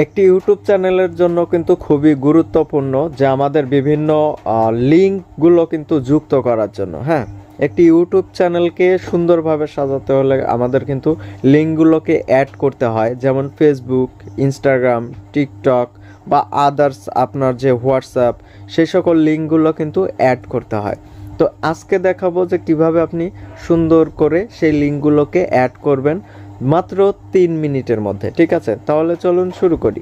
একটি ইউটিউব চ্যানেলের জন্য কিন্তু খুবই গুরুত্বপূর্ণ যে আমাদের বিভিন্ন লিঙ্কগুলো কিন্তু যুক্ত করার জন্য। হ্যাঁ, একটি ইউটিউব চ্যানেলকে সুন্দরভাবে সাজাতে হলে আমাদের কিন্তু লিঙ্কগুলোকে অ্যাড করতে হয়, যেমন ফেসবুক, ইনস্টাগ্রাম, টিকটক বা আদার্স আপনার যে হোয়াটসঅ্যাপ, সেই সকল লিঙ্কগুলো কিন্তু অ্যাড করতে হয়। তো আজকে দেখাবো যে কিভাবে আপনি সুন্দর করে সেই লিঙ্কগুলোকে অ্যাড করবেন মাত্র 3 মিনিটের মধ্যে। ঠিক আছে, তাহলে চলুন শুরু করি।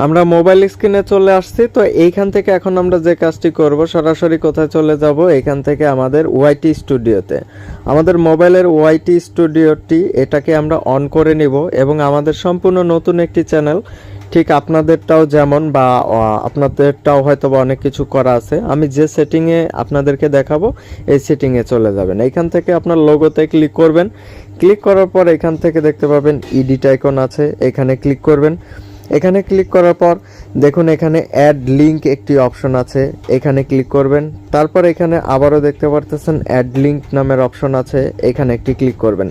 আমরা মোবাইল স্ক্রিনে চলে আসছি। তো এইখান থেকে এখন আমরা যে কাজটি করব, সরাসরি কোথায় চলে যাব, এইখান থেকে আমাদের ওয়াইটি স্টুডিওতে। আমাদের মোবাইলের ওয়াইটি স্টুডিওটি এটাকে আমরা অন করে নিব এবং আমাদের সম্পূর্ণ নতুন একটি চ্যানেল, ঠিক আপনাদেরটাও যেমন বা আপনাদেরটাও হয়তো বা অনেক কিছু করা আছে। আমি যে সেটিংয়ে আপনাদেরকে দেখাবো এই সেটিংয়ে চলে যাবেন। এইখান থেকে আপনার লোগোতে ক্লিক করবেন। ক্লিক করার পর এখান থেকে দেখতে পাবেন এডিট আইকন আছে, এখানে ক্লিক করবেন। এখানে ক্লিক করার পর দেখুন এখানে অ্যাড লিঙ্ক একটি অপশন আছে, এখানে ক্লিক করবেন। তারপর এখানে আবারও দেখতে পারতেছেন অ্যাড লিঙ্ক নামের অপশন আছে, এখানে একটি ক্লিক করবেন।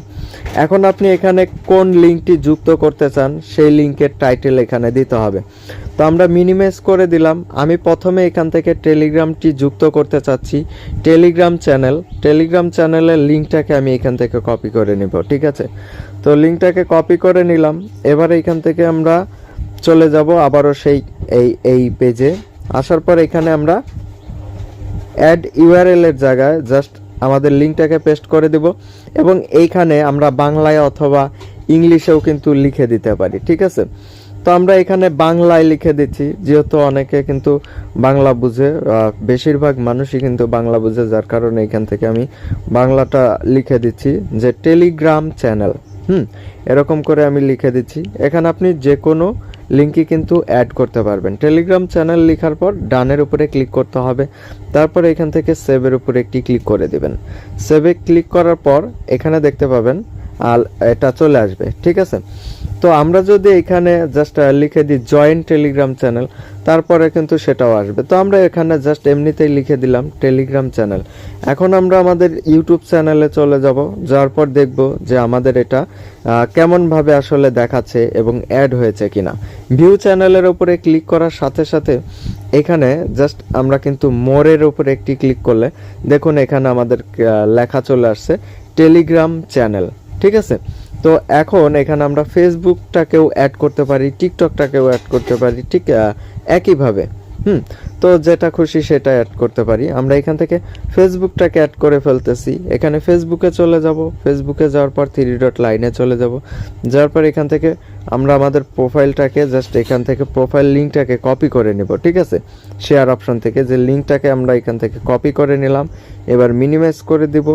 এখন আপনি এখানে কোন লিঙ্কটি যুক্ত করতে চান সেই লিঙ্কের টাইটেল এখানে দিতে হবে। তো আমরা মিনিমাইজ করে দিলাম। আমি প্রথমে এখান থেকে টেলিগ্রামটি যুক্ত করতে চাচ্ছি, টেলিগ্রাম চ্যানেলের লিঙ্কটাকে আমি এখান থেকে কপি করে নিব। ঠিক আছে, তো লিঙ্কটাকে কপি করে নিলাম। এবার এখান থেকে আমরা চলে যাব আবারও সেই এই পেজে। আসার পর এখানে আমরা অ্যাড ইউআরএল এর জায়গায় জাস্ট আমাদের লিঙ্কটাকে পেস্ট করে দেব এবং এইখানে আমরা বাংলায় অথবা ইংলিশেও কিন্তু লিখে দিতে পারি। ঠিক আছে, তো আমরা এখানে বাংলায় লিখে দিচ্ছি, যেহেতু অনেকে কিন্তু বাংলা বুঝে, বেশিরভাগ মানুষই কিন্তু বাংলা বুঝে, যার কারণে এখান থেকে আমি বাংলাটা লিখে দিচ্ছি যে টেলিগ্রাম চ্যানেল। এরকম করে আমি লিখে দিচ্ছি। এখানে আপনি যে কোনো লিঙ্কই কিন্তু অ্যাড করতে পারবেন। টেলিগ্রাম চ্যানেল লেখার পর ডানের উপরে ক্লিক করতে হবে, তারপর এখান থেকে সেভের উপরে একটি ক্লিক করে দিবেন। সেভে ক্লিক করার পর এখানে দেখতে পাবেন আর এটা চলে আসবে। ঠিক আছে, তো আমরা যদি এখানে জাস্ট লিখে দিই জয়েন টেলিগ্রাম চ্যানেল, তারপরে কিন্তু সেটাও আসবে। তো আমরা এখানে জাস্ট এমনিতেই লিখে দিলাম টেলিগ্রাম চ্যানেল। এখন আমরা আমাদের ইউটিউব চ্যানেলে চলে যাব, যাওয়ার পর দেখব যে আমাদের এটা কেমনভাবে আসলে দেখাচ্ছে এবং অ্যাড হয়েছে কিনা। ভিউ চ্যানেলের উপরে ক্লিক করার সাথে সাথে এখানে জাস্ট আমরা কিন্তু মোরের উপরে একটি ক্লিক করলে দেখুন এখানে আমাদের লেখা চলে আসছে টেলিগ্রাম চ্যানেল। ঠিক আছে, তো এখন এখানে আমরা ফেসবুকটাকেও অ্যাড করতে পারি, টিকটকটাকেও অ্যাড করতে পারি, ঠিক একইভাবে। তো যেটা খুশি সেটা অ্যাড করতে পারি। আমরা এখান থেকে ফেসবুকটাকে অ্যাড করে ফেলতেছি। এখানে ফেসবুকে চলে যাব, ফেসবুকে যাওয়ার পর 3 ডট লাইনে চলে যাব। যাওয়ার পর এখান থেকে আমরা আমাদের প্রোফাইলটাকে জাস্ট এখান থেকে প্রোফাইল লিঙ্কটাকে কপি করে নেব। ঠিক আছে, শেয়ার অপশন থেকে যে লিঙ্কটাকে আমরা এখান থেকে কপি করে নিলাম। এবার মিনিমাইজ করে দিব।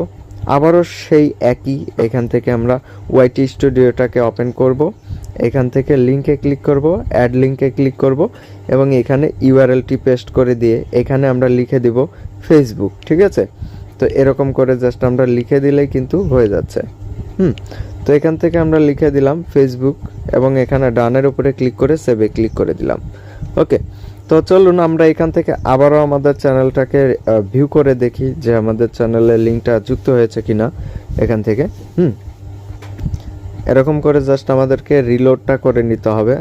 আবারও সেই একই, এখান থেকে আমরা ওয়াইটি স্টুডিওটাকে ওপেন করব। এখান থেকে লিঙ্কে ক্লিক করব, অ্যাড লিঙ্কে ক্লিক করব এবং এখানে ইউআরএলটি পেস্ট করে দিয়ে এখানে আমরা লিখে দিব ফেসবুক। ঠিক আছে, তো এরকম করে জাস্ট আমরা লিখে দিলেই কিন্তু হয়ে যাচ্ছে। তো এখান থেকে আমরা লিখে দিলাম ফেসবুক এবং এখানে ডানের উপরে ক্লিক করে সেভে ক্লিক করে দিলাম। ওকে, তো চলুন আমরা এখান থেকে আবারও আমাদের চ্যানেলটাকে ভিউ করে দেখি যে আমাদের চ্যানেলের লিঙ্কটা যুক্ত হয়েছে কিনা। এখান থেকে এরকম করে জাস্ট আমাদেরকে রিলোডটা করে নিতে হবে।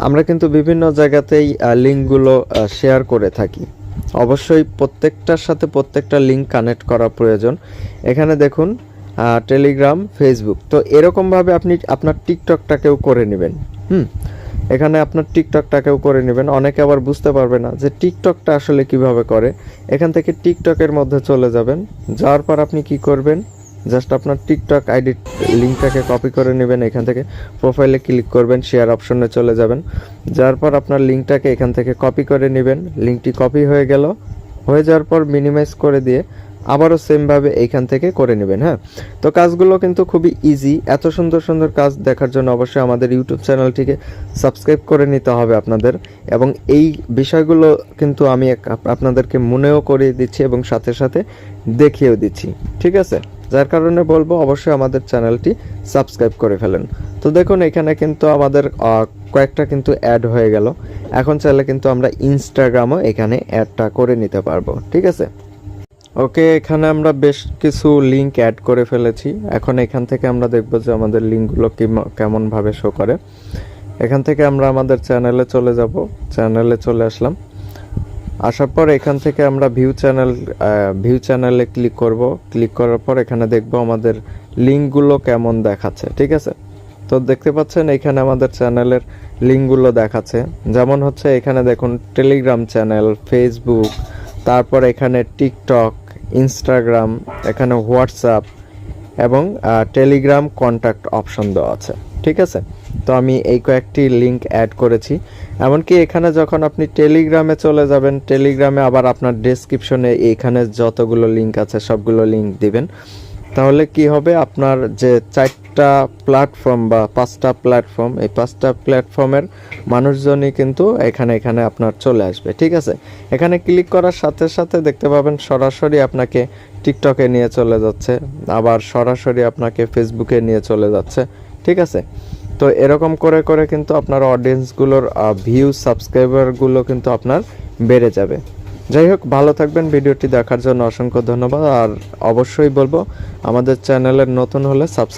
আমরা কিন্তু বিভিন্ন জায়গাতেই লিঙ্কগুলো শেয়ার করে থাকি, অবশ্যই প্রত্যেকটার সাথে প্রত্যেকটা লিঙ্ক কানেক্ট করা প্রয়োজন। এখানে দেখুন টেলিগ্রাম, ফেসবুক, তো এরকমভাবে আপনি আপনার টিকটকটাকেও করে নেবেন। এখানে আপনার টিকটকটাকেও করে নেবেন। অনেকে আবার বুঝতে পারবে না যে টিকটকটা আসলে কিভাবে করে। এখান থেকে টিকটকের মধ্যে চলে যাবেন। যাওয়ার পর আপনি কি করবেন, জাস্ট আপনার টিকটক আইডি লিঙ্কটাকে কপি করে নেবেন। এখান থেকে প্রোফাইলে ক্লিক করবেন, শেয়ার অপশনে চলে যাবেন। যাওয়ার পর আপনার লিঙ্কটাকে এখান থেকে কপি করে নেবেন। লিঙ্কটি কপি হয়ে গেল। হয়ে যাওয়ার পর মিনিমাইজ করে দিয়ে আবারও সেমভাবে এইখান থেকে করে নেবেন। হ্যাঁ, তো কাজগুলো কিন্তু খুবই ইজি। এত সুন্দর সুন্দর কাজ দেখার জন্য অবশ্যই আমাদের ইউটিউব চ্যানেলটিকে সাবস্ক্রাইব করে নিতে হবে আপনাদের, এবং এই বিষয়গুলো কিন্তু আমি আপনাদেরকে মনেও করিয়ে দিচ্ছি এবং সাথে সাথে দেখিয়েও দিচ্ছি। ঠিক আছে, যার কারণে বলবো অবশ্যই আমাদের চ্যানেলটি সাবস্ক্রাইব করে ফেলেন। তো দেখুন এখানে কিন্তু আমাদের কয়েকটা কিন্তু অ্যাড হয়ে গেল। এখন চাইলে কিন্তু আমরা ইনস্টাগ্রামও এখানে অ্যাডটা করে নিতে পারবো। ঠিক আছে, ওকে, এখানে আমরা বেশ কিছু লিঙ্ক অ্যাড করে ফেলেছি। এখন এখান থেকে আমরা দেখব যে আমাদের লিঙ্কগুলো কেমনভাবে শো করে। এখান থেকে আমরা আমাদের চ্যানেলে চলে যাব, চ্যানেলে চলে আসলাম। আসার পর এখান থেকে আমরা ভিউ চ্যানেলে ক্লিক করব। ক্লিক করার পর এখানে দেখব আমাদের লিঙ্কগুলো কেমন দেখাচ্ছে, ঠিক আছে। তো দেখতে পাচ্ছেন এখানে আমাদের চ্যানেলের লিঙ্কগুলো দেখাচ্ছে, যেমন হচ্ছে এখানে দেখুন টেলিগ্রাম চ্যানেল, ফেসবুক, তারপর এখানে টিকটক, ইনস্টাগ্রাম, এখানে হোয়াটসঅ্যাপ এবং টেলিগ্রাম কন্ট্যাক্ট অপশন দেওয়া আছে, ঠিক আছে। তো আমি এই কয়েকটি লিঙ্ক অ্যাড করেছি। এমনকি এখানে যখন আপনি টেলিগ্রামে চলে যাবেন, টেলিগ্রামে আবার আপনার ডেসক্রিপশনে এইখানে যতগুলো লিঙ্ক আছে সবগুলো লিঙ্ক দিবেন। তাহলে কি হবে, আপনার যে 4টা প্ল্যাটফর্ম বা 5টা প্ল্যাটফর্ম, এই 5টা প্ল্যাটফর্মের মানুষজনই কিন্তু এখানে আপনার চলে আসবে, ঠিক আছে। এখানে ক্লিক করার সাথে সাথে দেখতে পাবেন সরাসরি আপনাকে টিকটকে নিয়ে চলে যাচ্ছে, আবার সরাসরি আপনাকে ফেসবুকে নিয়ে চলে যাচ্ছে, ঠিক আছে। তো এরকম করে করে কিন্তু আপনার অডিয়েন্সগুলোর ভিউ, সাবস্ক্রাইবারগুলো কিন্তু আপনার বেড়ে যাবে। যাই হোক, ভালো থাকবেন। ভিডিওটি দেখার জন্য অসংখ্য ধন্যবাদ। আর অবশ্যই বলবো, আমাদের চ্যানেলের নতুন হলে সাবস্ক্রাইব